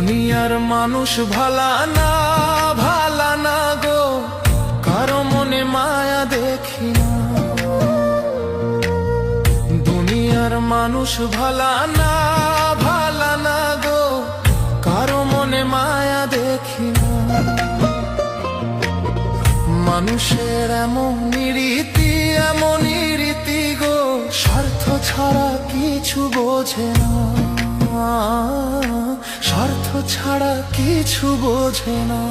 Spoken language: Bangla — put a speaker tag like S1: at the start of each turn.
S1: দুনিয়ার মানুষ ভালা না, ভালা না গো, কারো মনে মায়া দেখি না। দুনিয়ার মানুষ ভালা না, ভালা না গো, কারো মনে মায়া দেখি না। মানুষের এমনই রীতি, এমনই রীতি গো, স্বার্থ ছাড়া কিছু বোঝে না, স্বার্থ ছাড়া কিছু বোঝে না।